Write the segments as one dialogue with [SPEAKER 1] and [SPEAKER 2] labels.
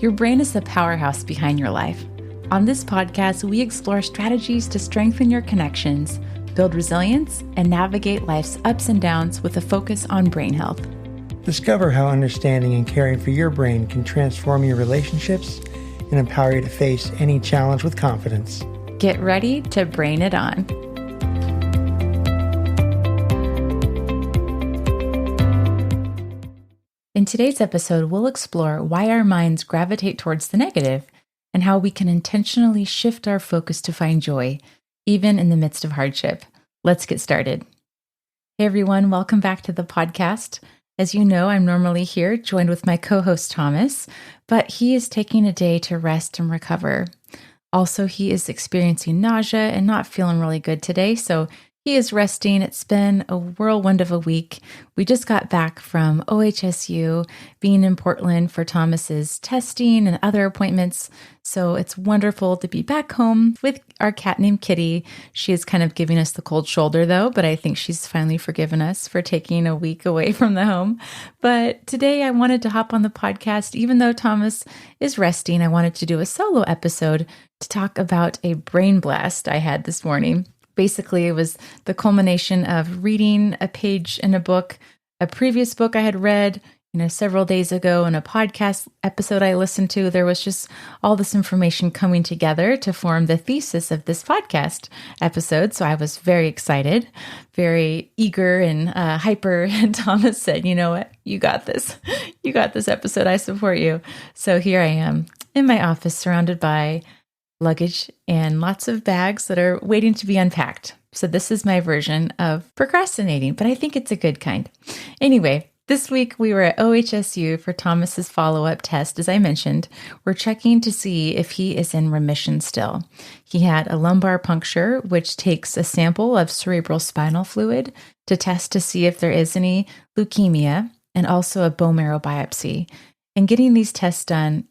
[SPEAKER 1] Your brain is the powerhouse behind your life. On this podcast, we explore strategies to strengthen your connections, build resilience, and navigate life's ups and downs with a focus on brain health.
[SPEAKER 2] Discover how understanding and caring for your brain can transform your relationships and empower you to face any challenge with confidence.
[SPEAKER 1] Get ready to brain it on. In today's episode, we'll explore why our minds gravitate towards the negative and how we can intentionally shift our focus to find joy, even in the midst of hardship. Let's get started. Hey everyone, welcome back to the podcast. As you know, I'm normally here joined with my co-host Thomas, but he is taking a day to rest and recover. Also, he is experiencing nausea and not feeling really good today, so he is resting. It's been a whirlwind of a week. We just got back from OHSU, being in Portland for Thomas's testing and other appointments. So it's wonderful to be back home with our cat named Kitty. She is kind of giving us the cold shoulder though, but I think she's finally forgiven us for taking a week away from the home. But today I wanted to hop on the podcast. Even though Thomas is resting, I wanted to do a solo episode to talk about a brain blast I had this morning. Basically, it was the culmination of reading a page in a book, a previous book I had read, several days ago, and a podcast episode I listened to. There was just all this information coming together to form the thesis of this podcast episode. So I was very excited, very eager and hyper. And Thomas said, "You know what? You got this. You got this episode. I support you." So here I am in my office, surrounded by luggage and lots of bags that are waiting to be unpacked. So this is my version of procrastinating, but I think it's a good kind. Anyway, this week we were at OHSU for Thomas's follow-up test. As I mentioned, we're checking to see if he is in remission still. He had a lumbar puncture, which takes a sample of cerebral spinal fluid to test to see if there is any leukemia, and also a bone marrow biopsy. And getting these tests done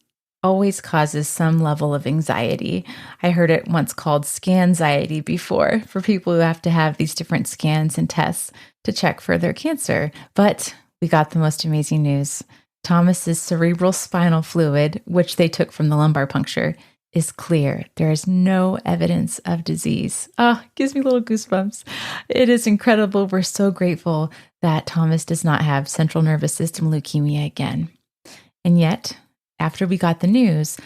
[SPEAKER 1] always causes some level of anxiety. I heard it once called scanxiety before, for people who have to have these different scans and tests to check for their cancer. But we got the most amazing news. Thomas's cerebral spinal fluid, which they took from the lumbar puncture, is clear. There is no evidence of disease. Gives me little goosebumps. It is incredible. We're so grateful that Thomas does not have central nervous system leukemia again. And yet, after we got the news,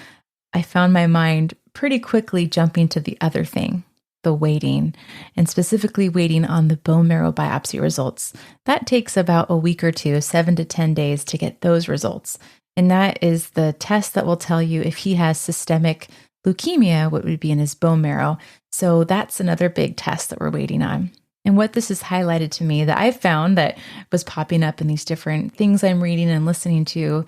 [SPEAKER 1] I found my mind pretty quickly jumping to the other thing, the waiting, and specifically waiting on the bone marrow biopsy results. That takes about a week or two, 7 to 10 days to get those results. And that is the test that will tell you if he has systemic leukemia, what would be in his bone marrow. So that's another big test that we're waiting on. And what this has highlighted to me that I've found that was popping up in these different things I'm reading and listening to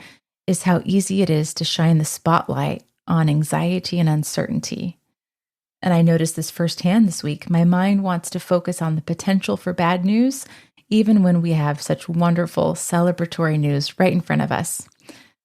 [SPEAKER 1] is how easy it is to shine the spotlight on anxiety and uncertainty. And I noticed this firsthand this week. My mind wants to focus on the potential for bad news, even when we have such wonderful celebratory news right in front of us.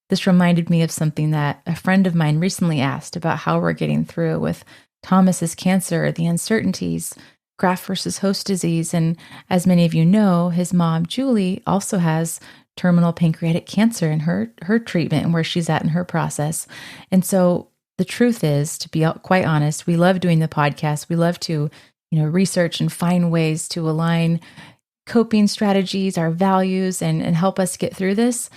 [SPEAKER 1] This reminded me of something that a friend of mine recently asked about how we're getting through with Thomas's cancer, the uncertainties, graft versus host disease. And as many of you know, his mom, Julie, also has terminal pancreatic cancer in her treatment and where she's at in her process. And so the truth is, to be quite honest, we love doing the podcast. We love to, research and find ways to align coping strategies, our values, and help us get through this.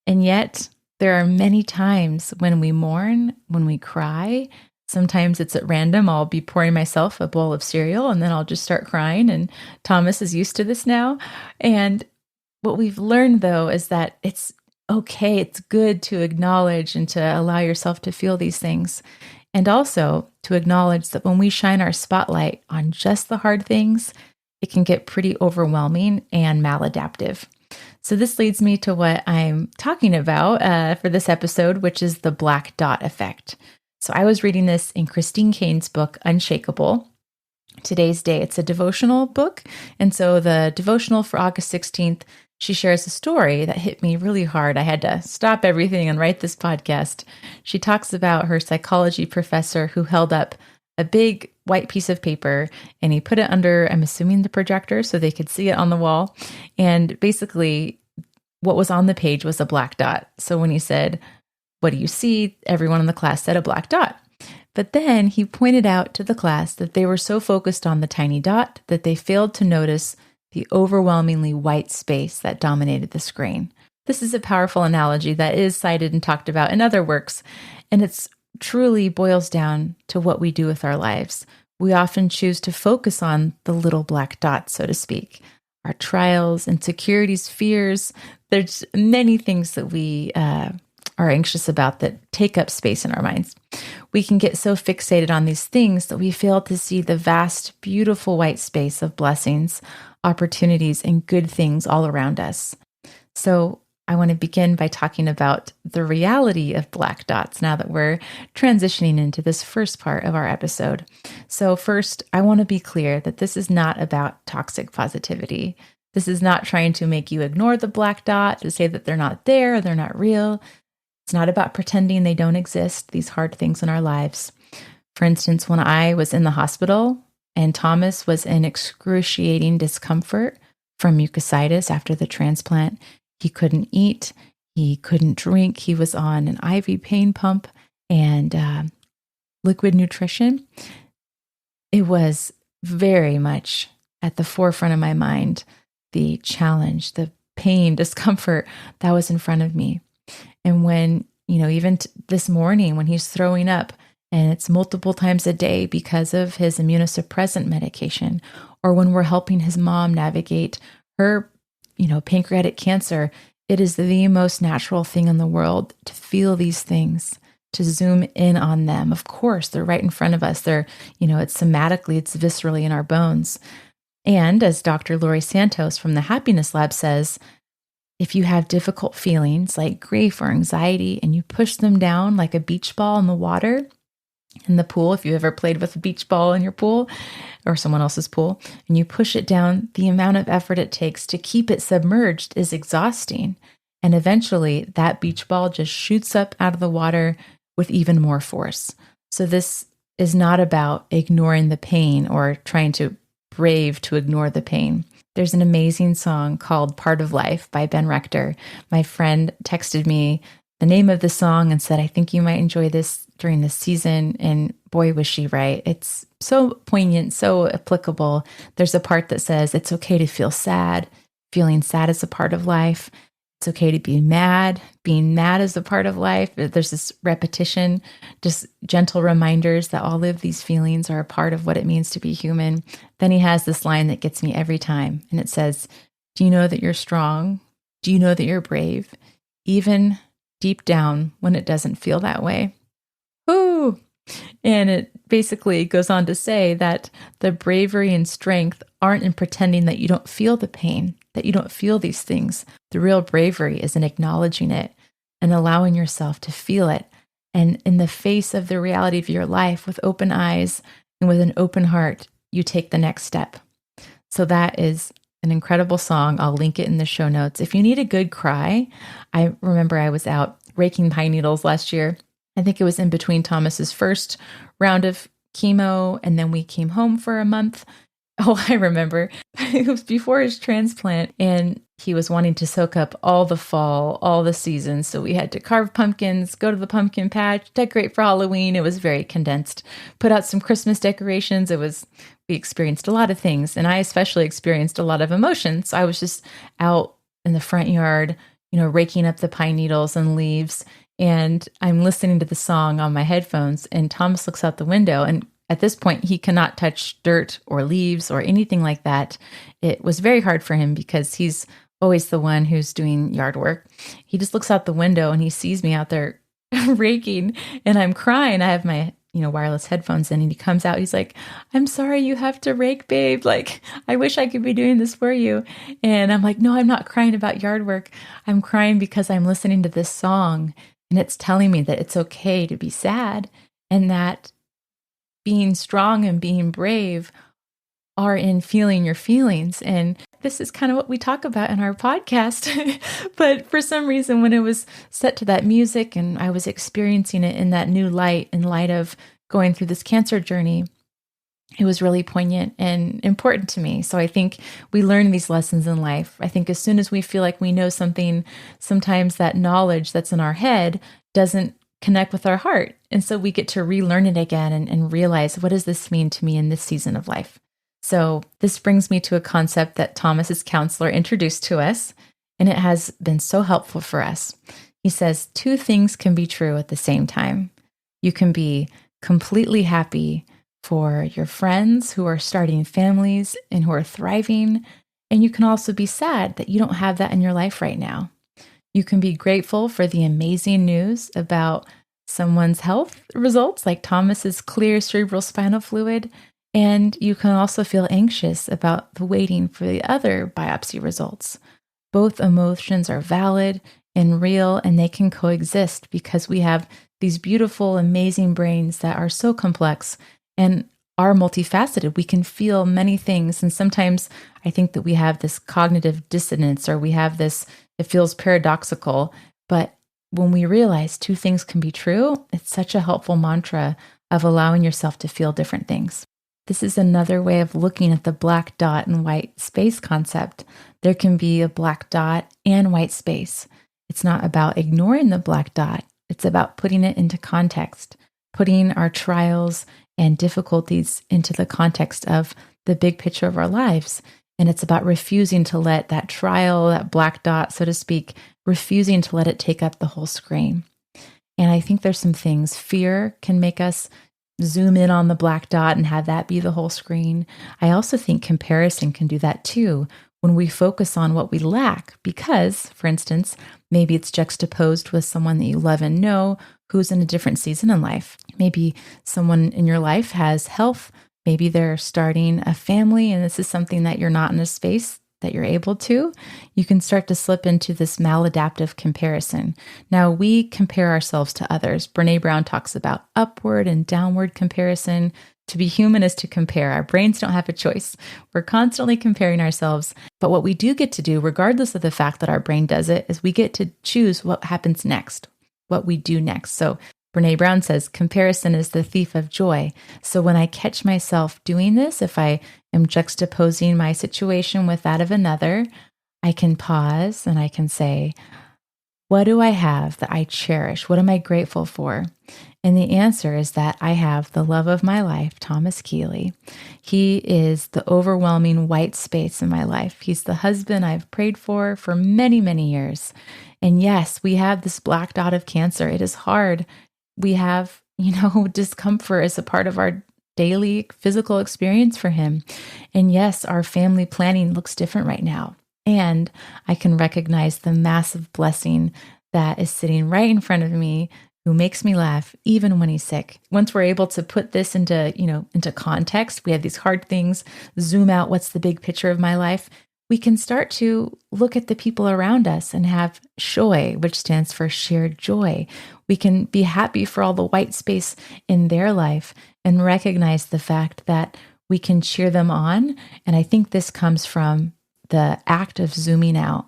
[SPEAKER 1] And yet there are many times when we mourn, when we cry. Sometimes it's at random. I'll be pouring myself a bowl of cereal and then I'll just start crying. And Thomas is used to this now. And what we've learned, though, is that it's okay. It's good to acknowledge and to allow yourself to feel these things. And also to acknowledge that when we shine our spotlight on just the hard things, it can get pretty overwhelming and maladaptive. So this leads me to what I'm talking about for this episode, which is the black dot effect. So I was reading this in Christine Cain's book, Unshakable. Today's day, it's a devotional book. And so the devotional for August 16th, she shares a story that hit me really hard. I had to stop everything and write this podcast. She talks about her psychology professor who held up a big white piece of paper and he put it under, I'm assuming, the projector so they could see it on the wall. And basically what was on the page was a black dot. So when he said, what do you see? Everyone in the class said a black dot. But then he pointed out to the class that they were so focused on the tiny dot that they failed to notice the overwhelmingly white space that dominated the screen. This is a powerful analogy that is cited and talked about in other works, and it's truly boils down to what we do with our lives. We often choose to focus on the little black dots, so to speak, our trials, insecurities, fears. There's many things that we are anxious about that take up space in our minds. We can get so fixated on these things that we fail to see the vast, beautiful white space of blessings, opportunities, and good things all around us. So I want to begin by talking about the reality of black dots now that we're transitioning into this first part of our episode. So first, I want to be clear that this is not about toxic positivity. This is not trying to make you ignore the black dot, to say that they're not there, they're not real. It's not about pretending they don't exist, these hard things in our lives. For instance, when I was in the hospital and Thomas was in excruciating discomfort from mucositis after the transplant, he couldn't eat, he couldn't drink, he was on an IV pain pump and liquid nutrition. It was very much at the forefront of my mind, the challenge, the pain, discomfort that was in front of me. And when, even this morning when he's throwing up and it's multiple times a day because of his immunosuppressant medication, or when we're helping his mom navigate her, pancreatic cancer, it is the most natural thing in the world to feel these things, to zoom in on them. Of course, they're right in front of us. They're, it's somatically, it's viscerally in our bones. And as Dr. Laurie Santos from the Happiness Lab says, if you have difficult feelings like grief or anxiety and you push them down like a beach ball in the water, in the pool, if you ever played with a beach ball in your pool or someone else's pool, and you push it down, the amount of effort it takes to keep it submerged is exhausting. And eventually that beach ball just shoots up out of the water with even more force. So this is not about ignoring the pain or trying to brave to ignore the pain. There's an amazing song called Part of Life by Ben Rector. My friend texted me the name of the song and said, I think you might enjoy this during this season. And boy, was she right. It's so poignant, so applicable. There's a part that says, it's okay to feel sad. Feeling sad is a part of life. It's okay to be mad. Being mad is a part of life. There's this repetition, just gentle reminders that all of these feelings are a part of what it means to be human. Then he has this line that gets me every time. And it says, do you know that you're strong? Do you know that you're brave? Even deep down when it doesn't feel that way. Ooh. And it basically goes on to say that the bravery and strength aren't in pretending that you don't feel the pain, that you don't feel these things. The real bravery is in acknowledging it and allowing yourself to feel it. And in the face of the reality of your life, with open eyes and with an open heart, you take the next step. So that is an incredible song. I'll link it in the show notes. If you need a good cry, I remember I was out raking pine needles last year. I think it was in between Thomas's first round of chemo, and then we came home for a month. Oh, I remember. It was before his transplant, and he was wanting to soak up all the fall, all the seasons. So we had to carve pumpkins, go to the pumpkin patch, decorate for Halloween. It was very condensed. Put out some Christmas decorations. We experienced a lot of things, and I especially experienced a lot of emotions. So I was just out in the front yard, raking up the pine needles and leaves. And I'm listening to the song on my headphones, and Thomas looks out the window, and at this point, he cannot touch dirt or leaves or anything like that. It was very hard for him because he's always the one who's doing yard work. He just looks out the window and he sees me out there raking, and I'm crying. I have my wireless headphones in, and he comes out. He's like, I'm sorry you have to rake, babe. Like, I wish I could be doing this for you. And I'm like, no, I'm not crying about yard work. I'm crying because I'm listening to this song. And it's telling me that it's okay to be sad, and that being strong and being brave are in feeling your feelings. And this is kind of what we talk about in our podcast. But for some reason, when it was set to that music and I was experiencing it in that new light, in light of going through this cancer journey, it was really poignant and important to me. So I think we learn these lessons in life. I think as soon as we feel like we know something, sometimes that knowledge that's in our head doesn't connect with our heart. And so we get to relearn it again and realize, what does this mean to me in this season of life? So this brings me to a concept that Thomas's counselor introduced to us, and it has been so helpful for us. He says, 2 things can be true at the same time. You can be completely happy for your friends who are starting families and who are thriving. And you can also be sad that you don't have that in your life right now. You can be grateful for the amazing news about someone's health results, like Thomas's clear cerebral spinal fluid. And you can also feel anxious about the waiting for the other biopsy results. Both emotions are valid and real, and they can coexist because we have these beautiful, amazing brains that are so complex and are multifaceted. We can feel many things. And sometimes I think that we have this cognitive dissonance, or we have this, it feels paradoxical. But when we realize 2 things can be true, it's such a helpful mantra of allowing yourself to feel different things. This is another way of looking at the black dot and white space concept. There can be a black dot and white space. It's not about ignoring the black dot. It's about putting it into context, putting our trials and difficulties into the context of the big picture of our lives. And it's about refusing to let that trial, that black dot, so to speak, refusing to let it take up the whole screen. And I think there's some things. Fear can make us zoom in on the black dot and have that be the whole screen. I also think comparison can do that too, when we focus on what we lack, because, for instance, maybe it's juxtaposed with someone that you love and know who's in a different season in life. Maybe someone in your life has health. Maybe they're starting a family, and this is something that you're not in a space that you're able to. You can start to slip into this maladaptive comparison. Now, we compare ourselves to others. Brené Brown talks about upward and downward comparison. To be human is to compare. Our brains don't have a choice. We're constantly comparing ourselves. But what we do get to do, regardless of the fact that our brain does it, is we get to choose what happens next, what we do next. So Brené Brown says, comparison is the thief of joy. So when I catch myself doing this, if I am juxtaposing my situation with that of another, I can pause and I can say, what do I have that I cherish? What am I grateful for? And the answer is that I have the love of my life, Thomas Keeley. He is the overwhelming white space in my life. He's the husband I've prayed for many, many years. And yes, we have this black dot of cancer. It is hard. We have, discomfort as a part of our daily physical experience for him. And yes, our family planning looks different right now. And I can recognize the massive blessing that is sitting right in front of me, who makes me laugh even when he's sick. Once we're able to put this into context, we have these hard things, zoom out, what's the big picture of my life? We can start to look at the people around us and have joy, which stands for shared joy. We can be happy for all the white space in their life and recognize the fact that we can cheer them on. And I think this comes from the act of zooming out,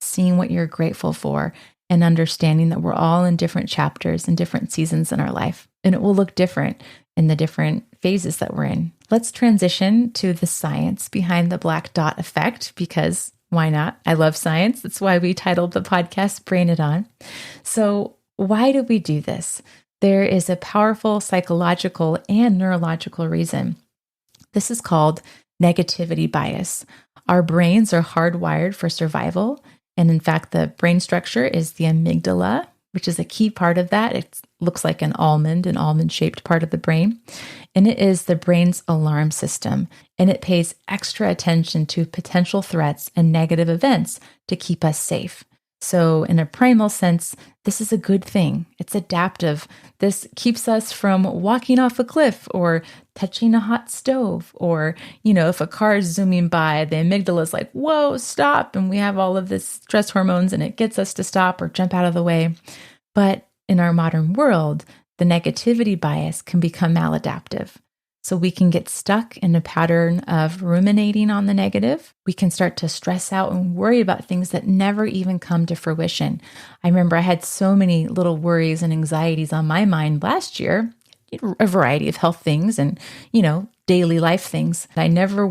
[SPEAKER 1] seeing what you're grateful for, and understanding that we're all in different chapters and different seasons in our life. And it will look different in the different phases that we're in. Let's transition to the science behind the black dot effect, because why not? I love science. That's why we titled the podcast Brain It On. So why do we do this? There is a powerful psychological and neurological reason. This is called negativity bias. Our brains are hardwired for survival. And in fact, the brain structure is the amygdala, which is a key part of that. It looks like an almond-shaped part of the brain. And it is the brain's alarm system. And it pays extra attention to potential threats and negative events to keep us safe. So in a primal sense, this is a good thing. It's adaptive. This keeps us from walking off a cliff or touching a hot stove, or, if a car is zooming by, the amygdala is like, whoa, stop. And we have all of this stress hormones and it gets us to stop or jump out of the way. But in our modern world, the negativity bias can become maladaptive. So we can get stuck in a pattern of ruminating on the negative. We can start to stress out and worry about things that never even come to fruition. I remember I had so many little worries and anxieties on my mind last year, a variety of health things and, daily life things. I never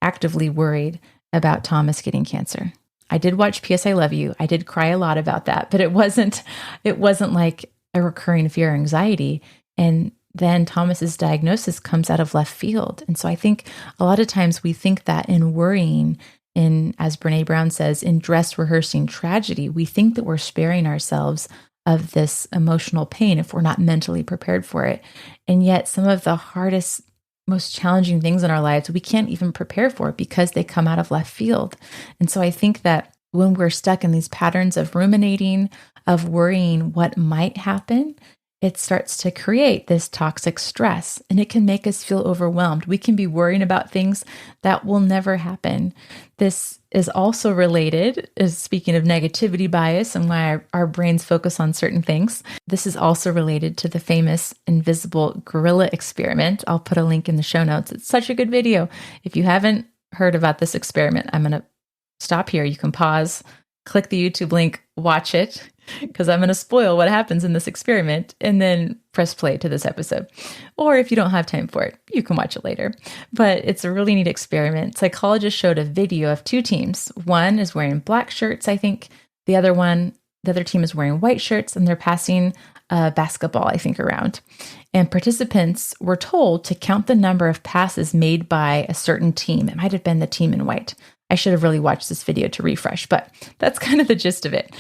[SPEAKER 1] actively worried about Thomas getting cancer. I did watch P.S. I Love You. I did cry a lot about that, but it wasn't like a recurring fear or anxiety. And then Thomas's diagnosis comes out of left field. And so I think a lot of times we think that in worrying, as Brene Brown says, in dress rehearsing tragedy, we think that we're sparing ourselves of this emotional pain if we're not mentally prepared for it. And yet some of the hardest, most challenging things in our lives, we can't even prepare for it because they come out of left field. And so I think that when we're stuck in these patterns of ruminating, of worrying what might happen, it starts to create this toxic stress, and it can make us feel overwhelmed. We can be worrying about things that will never happen. This is also related, speaking of negativity bias and why our brains focus on certain things. This is also related to the famous invisible gorilla experiment. I'll put a link in the show notes. It's such a good video. If you haven't heard about this experiment, I'm going to stop here. You can pause, click the YouTube link, watch it, because I'm going to spoil what happens in this experiment, and then press play to this episode. Or if you don't have time for it, you can watch it later. But it's a really neat experiment. Psychologists showed a video of two teams. One is wearing black shirts, I think. The other team is wearing white shirts, and they're passing a basketball, I think, around. And participants were told to count the number of passes made by a certain team. It might have been the team in white. I should have really watched this video to refresh, but that's kind of the gist of it.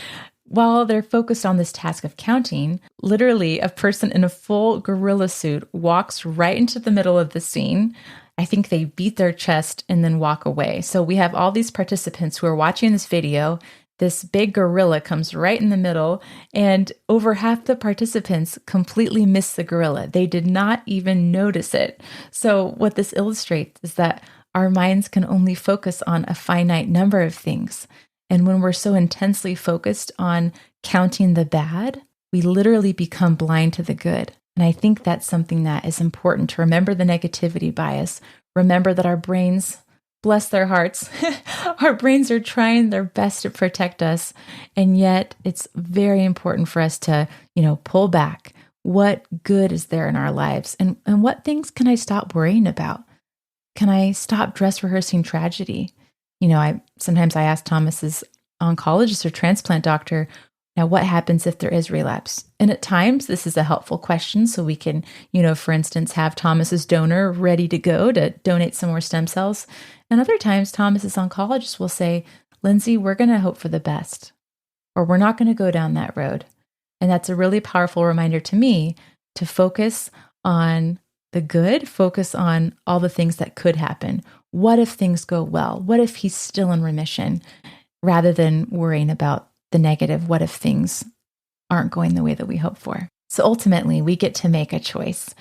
[SPEAKER 1] While they're focused on this task of counting, literally a person in a full gorilla suit walks right into the middle of the scene. I think they beat their chest and then walk away. So we have all these participants who are watching this video. This big gorilla comes right in the middle, and over half the participants completely miss the gorilla. They did not even notice it. So what this illustrates is that our minds can only focus on a finite number of things. And when we're so intensely focused on counting the bad, we literally become blind to the good. And I think that's something that is important to remember: the negativity bias. Remember that our brains, bless their hearts, our brains are trying their best to protect us. And yet it's very important for us to, pull back. What good is there in our lives? And what things can I stop worrying about? Can I stop dress rehearsing tragedy? Sometimes I ask Thomas's oncologist or transplant doctor, now what happens if there is relapse? And at times this is a helpful question. So we can, for instance, have Thomas's donor ready to go to donate some more stem cells. And other times Thomas's oncologist will say, Lindsay, we're going to hope for the best, or we're not going to go down that road. And that's a really powerful reminder to me to focus on the good, focus on all the things that could happen. What if things go well? What if he's still in remission? Rather than worrying about the negative, what if things aren't going the way that we hope for? So ultimately, we get to make a choice.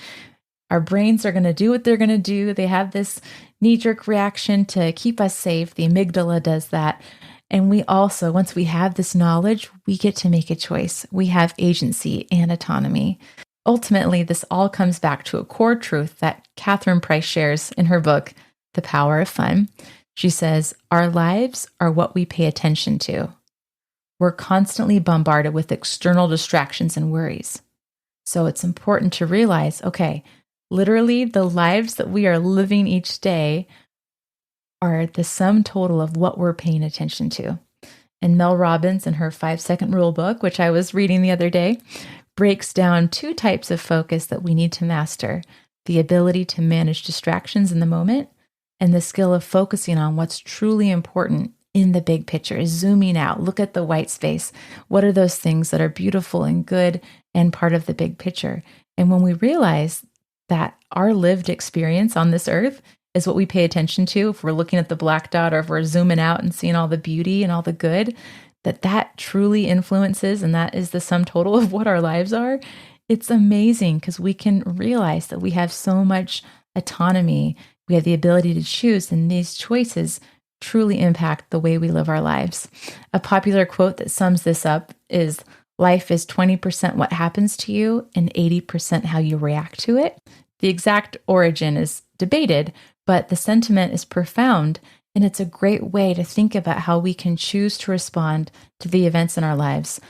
[SPEAKER 1] Our brains are going to do what they're going to do. They have this knee-jerk reaction to keep us safe. The amygdala does that. And we also, once we have this knowledge, we get to make a choice. We have agency and autonomy. Ultimately, this all comes back to a core truth that Catherine Price shares in her book, The Power of Fun. She says, our lives are what we pay attention to. We're constantly bombarded with external distractions and worries. So it's important to realize, okay, literally the lives that we are living each day are the sum total of what we're paying attention to. And Mel Robbins, in her 5-Second Rule book, which I was reading the other day, breaks down 2 types of focus that we need to master: the ability to manage distractions in the moment, and the skill of focusing on what's truly important in the big picture, zooming out. Look at the white space. What are those things that are beautiful and good and part of the big picture? And when we realize that our lived experience on this earth is what we pay attention to, if we're looking at the black dot or if we're zooming out and seeing all the beauty and all the good, that truly influences, and that is the sum total of what our lives are, it's amazing because we can realize that we have so much autonomy. We have the ability to choose, and these choices truly impact the way we live our lives. A popular quote that sums this up is, life is 20% what happens to you and 80% how you react to it. The exact origin is debated, but the sentiment is profound, and it's a great way to think about how we can choose to respond to the events in our lives.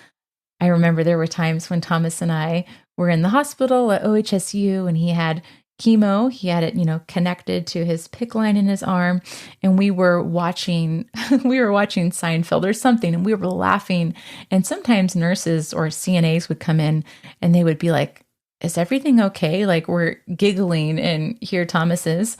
[SPEAKER 1] I remember there were times when Thomas and I were in the hospital at OHSU, and he had chemo. He had it, connected to his PICC line in his arm. And we were watching, we were watching Seinfeld or something, and we were laughing. And sometimes nurses or CNAs would come in and they would be like, is everything okay? Like, we're giggling, and here Thomas is,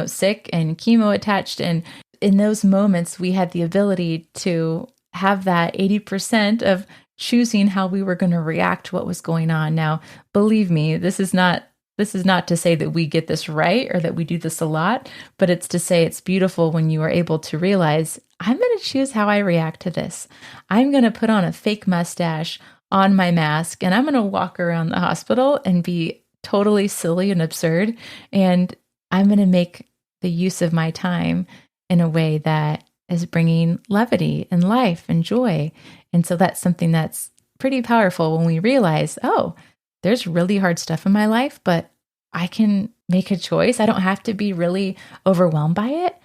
[SPEAKER 1] sick and chemo attached. And in those moments, we had the ability to have that 80% of choosing how we were going to react to what was going on. Now, believe me, this is not to say that we get this right or that we do this a lot, but it's to say it's beautiful when you are able to realize, I'm going to choose how I react to this. I'm going to put on a fake mustache, on my mask, and I'm going to walk around the hospital and be totally silly and absurd. And I'm going to make the use of my time in a way that is bringing levity and life and joy. And so that's something that's pretty powerful when we realize, oh, there's really hard stuff in my life, but I can make a choice. I don't have to be really overwhelmed by it.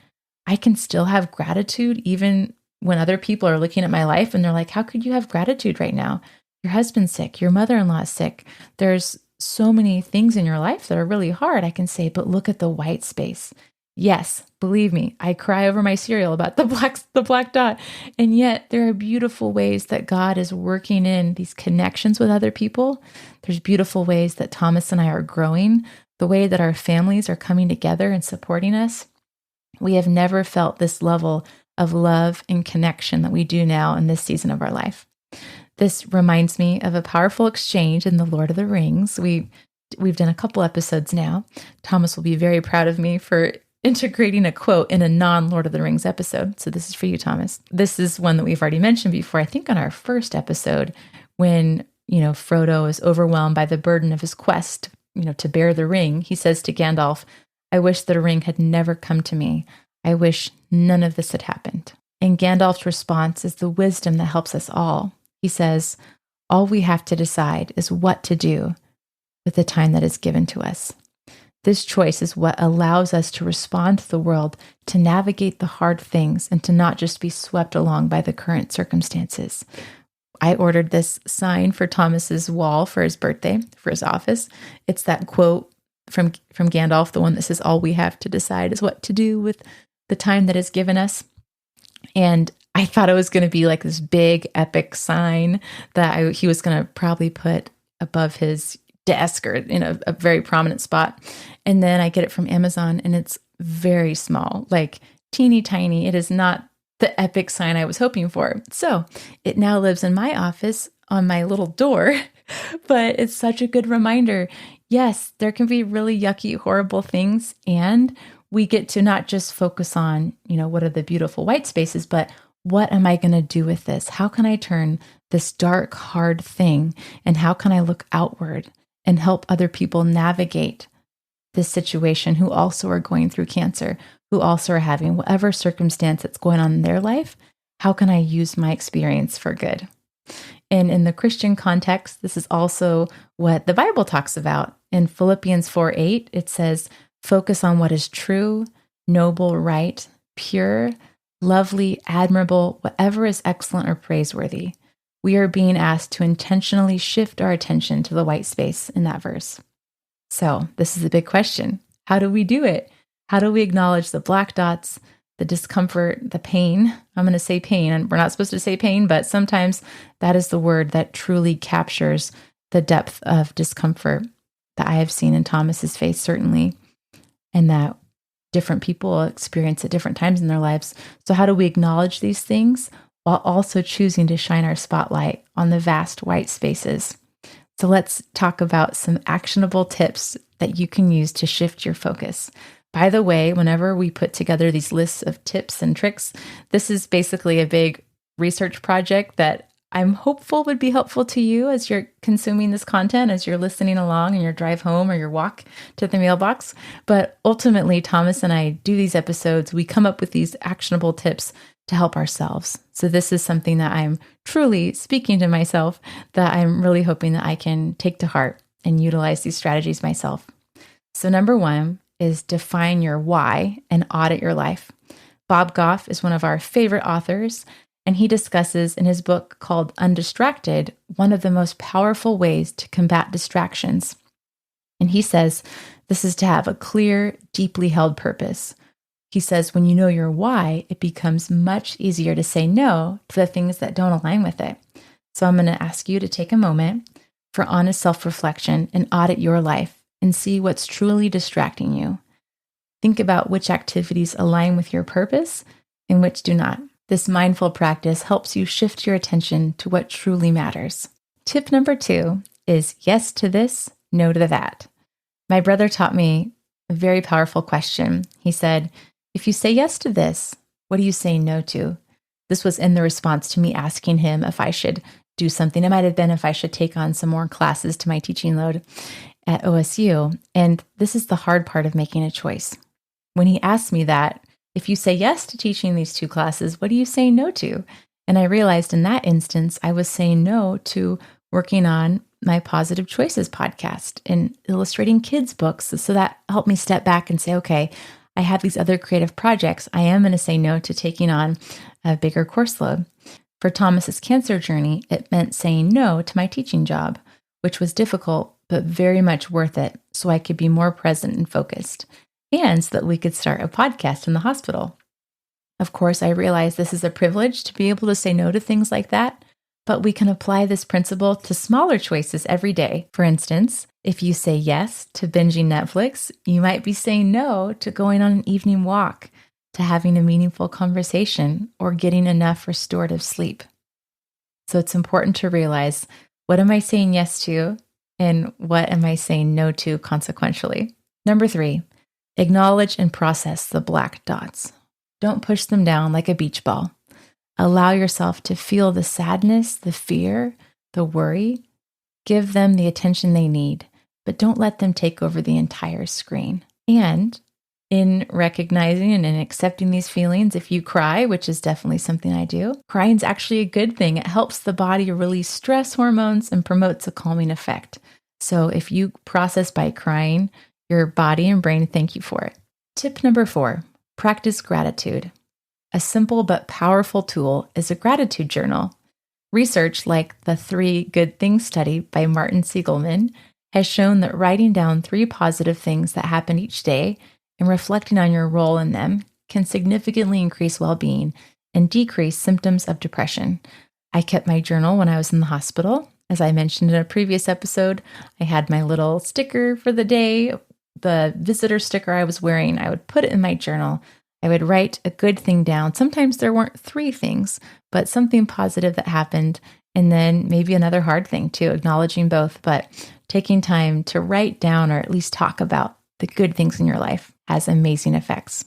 [SPEAKER 1] I can still have gratitude even when other people are looking at my life and they're like, how could you have gratitude right now? Your husband's sick. Your mother-in-law is sick. There's so many things in your life that are really hard. I can say, but look at the white space. Yes, believe me, I cry over my cereal about the black dot. And yet there are beautiful ways that God is working in these connections with other people. There's beautiful ways that Thomas and I are growing, the way that our families are coming together and supporting us. We have never felt this level of love and connection that we do now in this season of our life. This reminds me of a powerful exchange in The Lord of the Rings. We've done a couple episodes now. Thomas will be very proud of me for integrating a quote in a non-Lord of the Rings episode. So this is for you, Thomas. This is one that we've already mentioned before, I think on our first episode, when, Frodo is overwhelmed by the burden of his quest, to bear the ring. He says to Gandalf, I wish the ring had never come to me. I wish none of this had happened. And Gandalf's response is the wisdom that helps us all. He says, all we have to decide is what to do with the time that is given to us. This choice is what allows us to respond to the world, to navigate the hard things, and to not just be swept along by the current circumstances. I ordered this sign for Thomas's wall for his birthday, for his office. It's that quote from Gandalf, the one that says, all we have to decide is what to do with the time that is given us. And I thought it was going to be like this big, epic sign that he was going to probably put above his desk or in a very prominent spot. And then I get it from Amazon and it's very small, like teeny tiny. It is not the epic sign I was hoping for. So it now lives in my office on my little door, but it's such a good reminder. Yes, there can be really yucky, horrible things. And we get to not just focus on, what are the beautiful white spaces, but what am I going to do with this? How can I turn this dark, hard thing? And how can I look outward and help other people navigate this situation who also are going through cancer, who also are having whatever circumstance that's going on in their life? How can I use my experience for good? And in the Christian context, this is also what the Bible talks about. In Philippians 4:8, it says, focus on what is true, noble, right, pure, lovely, admirable, whatever is excellent or praiseworthy. We are being asked to intentionally shift our attention to the white space in that verse. So this is a big question. How do we do it? How do we acknowledge the black dots, the discomfort, the pain? I'm going to say pain, and we're not supposed to say pain, but sometimes that is the word that truly captures the depth of discomfort that I have seen in Thomas's face, certainly, and that different people experience at different times in their lives. So how do we acknowledge these things while also choosing to shine our spotlight on the vast white spaces? So let's talk about some actionable tips that you can use to shift your focus. By the way, whenever we put together these lists of tips and tricks, this is basically a big research project that I'm hopeful would be helpful to you as you're consuming this content, as you're listening along in your drive home or your walk to the mailbox. But ultimately, Thomas and I do these episodes. We come up with these actionable tips to help ourselves. So this is something that I'm truly speaking to myself, that I'm really hoping that I can take to heart and utilize these strategies myself. So number one is define your why and audit your life. Bob Goff is one of our favorite authors, And he discusses in his book called Undistracted, one of the most powerful ways to combat distractions. And he says this is to have a clear, deeply held purpose. He says when you know your why, it becomes much easier to say no to the things that don't align with it. So I'm going to ask you to take a moment for honest self-reflection and audit your life and see what's truly distracting you. Think about which activities align with your purpose and which do not. This mindful practice helps you shift your attention to what truly matters. Tip number 2 is yes to this, no to that. My brother taught me a very powerful question. He said, if you say yes to this, what do you say no to? This was in the response to me asking him if I should do something. It might have been if I should take on some more classes to my teaching load at OSU. And this is the hard part of making a choice. When he asked me that, if you say yes to teaching these 2 classes, what do you say no to? And I realized in that instance, I was saying no to working on my Positive Choices podcast and illustrating kids' books. So that helped me step back and say, okay, I have these other creative projects. I am going to say no to taking on a bigger course load. For Thomas's cancer journey, it meant saying no to my teaching job, which was difficult, but very much worth it so I could be more present and focused, and so that we could start a podcast in the hospital. Of course, I realize this is a privilege to be able to say no to things like that, but we can apply this principle to smaller choices every day. For instance, if you say yes to binging Netflix, you might be saying no to going on an evening walk, to having a meaningful conversation, or getting enough restorative sleep. So it's important to realize, what am I saying yes to, and what am I saying no to consequentially? Number 3, acknowledge and process the black dots. Don't push them down like a beach ball. Allow yourself to feel the sadness, the fear, the worry. Give them the attention they need, but don't let them take over the entire screen. And in recognizing and in accepting these feelings, if you cry, which is definitely something I do, crying is actually a good thing. It helps the body release stress hormones and promotes a calming effect. So if you process by crying, your body and brain thank you for it. Tip number 4, practice gratitude. A simple but powerful tool is a gratitude journal. Research like the 3 Good Things study by Martin Siegelman has shown that writing down 3 positive things that happen each day and reflecting on your role in them can significantly increase well-being and decrease symptoms of depression. I kept my journal when I was in the hospital. As I mentioned in a previous episode, I had my little sticker for the day, the visitor sticker I was wearing. I would put it in my journal. I would write a good thing down. Sometimes there weren't 3 things, but something positive that happened, and then maybe another hard thing too, acknowledging both, but taking time to write down or at least talk about the good things in your life has amazing effects.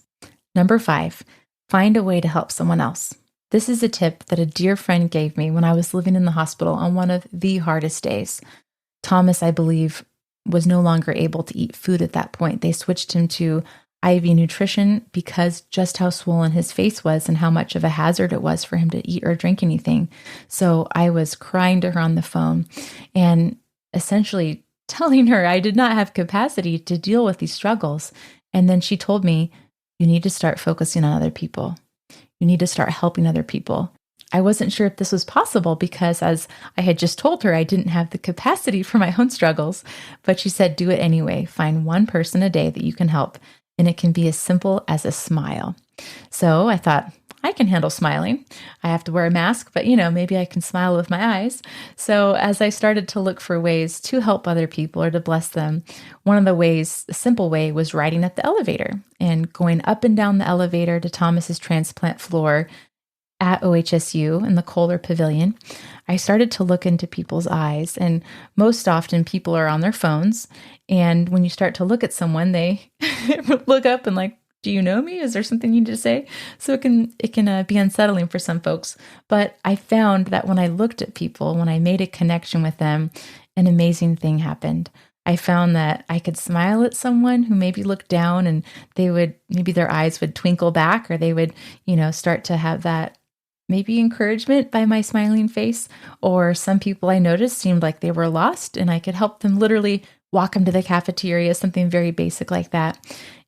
[SPEAKER 1] Number 5, find a way to help someone else. This is a tip that a dear friend gave me when I was living in the hospital on one of the hardest days. Thomas, I believe, was no longer able to eat food at that point. They switched him to IV nutrition because just how swollen his face was and how much of a hazard it was for him to eat or drink anything. So I was crying to her on the phone and essentially telling her I did not have capacity to deal with these struggles. And then she told me, you need to start focusing on other people. You need to start helping other people. I wasn't sure if this was possible because, as I had just told her, I didn't have the capacity for my own struggles. But she said, do it anyway. Find one person a day that you can help. And it can be as simple as a smile. So I thought, I can handle smiling. I have to wear a mask, but maybe I can smile with my eyes. So as I started to look for ways to help other people or to bless them, one of the ways, a simple way, was riding at the elevator and going up and down the elevator to Thomas's transplant floor at OHSU in the Kohler Pavilion. I started to look into people's eyes, and most often people are on their phones. And when you start to look at someone, they look up and like, do you know me? Is there something you need to say? So it can be unsettling for some folks. But I found that when I looked at people, when I made a connection with them, an amazing thing happened. I found that I could smile at someone who maybe looked down and maybe their eyes would twinkle back, or they would, start to have that maybe encouragement by my smiling face. Or some people I noticed seemed like they were lost and I could help them literally walk them to the cafeteria, something very basic like that.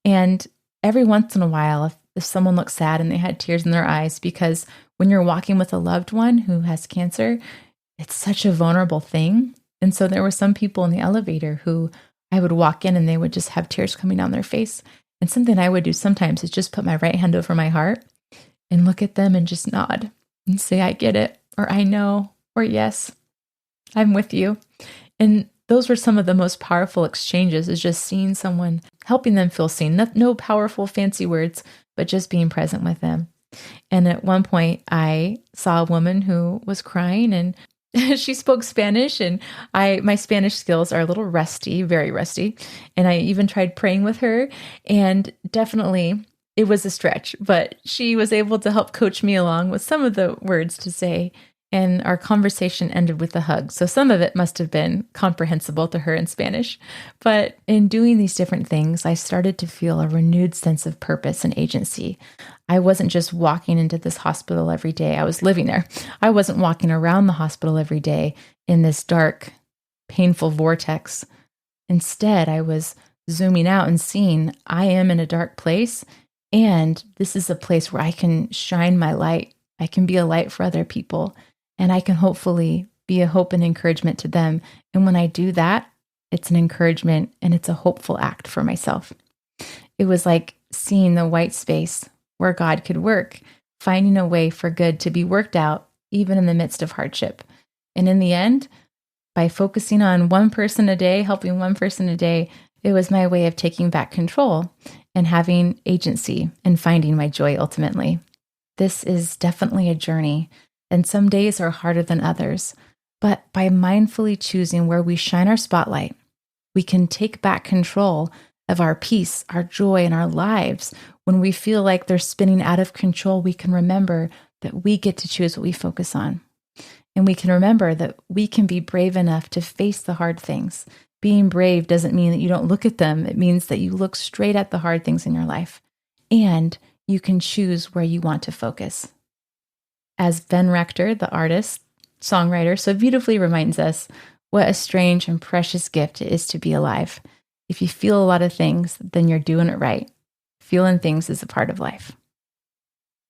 [SPEAKER 1] And every once in a while, if someone looked sad and they had tears in their eyes, because when you're walking with a loved one who has cancer, it's such a vulnerable thing. And so there were some people in the elevator who I would walk in and they would just have tears coming down their face. And something I would do sometimes is just put my right hand over my heart and look at them and just nod and say, I get it, or I know, or yes, I'm with you. And those were some of the most powerful exchanges, is just seeing someone, helping them feel seen. No powerful fancy words, but just being present with them. And at one point I saw a woman who was crying, and she spoke Spanish, and my Spanish skills are a little rusty, very rusty. And I even tried praying with her, and definitely it was a stretch, but she was able to help coach me along with some of the words to say. And our conversation ended with a hug. So some of it must have been comprehensible to her in Spanish. But in doing these different things, I started to feel a renewed sense of purpose and agency. I wasn't just walking into this hospital every day. I was living there. I wasn't walking around the hospital every day in this dark, painful vortex. Instead, I was zooming out and seeing I am in a dark place, and this is a place where I can shine my light. I can be a light for other people. And I can hopefully be a hope and encouragement to them. And when I do that, it's an encouragement and it's a hopeful act for myself. It was like seeing the white space where God could work, finding a way for good to be worked out, even in the midst of hardship. And in the end, by focusing on one person a day, helping one person a day, it was my way of taking back control and having agency and finding my joy ultimately. This is definitely a journey. And some days are harder than others. But by mindfully choosing where we shine our spotlight, we can take back control of our peace, our joy, and our lives. When we feel like they're spinning out of control, we can remember that we get to choose what we focus on. And we can remember that we can be brave enough to face the hard things. Being brave doesn't mean that you don't look at them. It means that you look straight at the hard things in your life. And you can choose where you want to focus. As Ben Rector, the artist, songwriter, so beautifully reminds us, what a strange and precious gift it is to be alive. If you feel a lot of things, then you're doing it right. Feeling things is a part of life.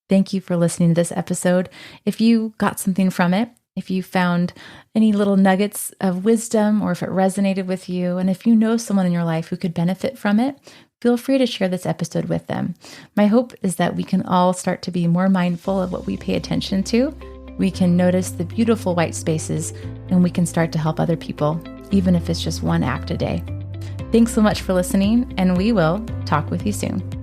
[SPEAKER 1] Thank you for listening to this episode. If you got something from it, if you found any little nuggets of wisdom, or if it resonated with you, and if you know someone in your life who could benefit from it, feel free to share this episode with them. My hope is that we can all start to be more mindful of what we pay attention to. We can notice the beautiful white spaces, and we can start to help other people, even if it's just one act a day. Thanks so much for listening, and we will talk with you soon.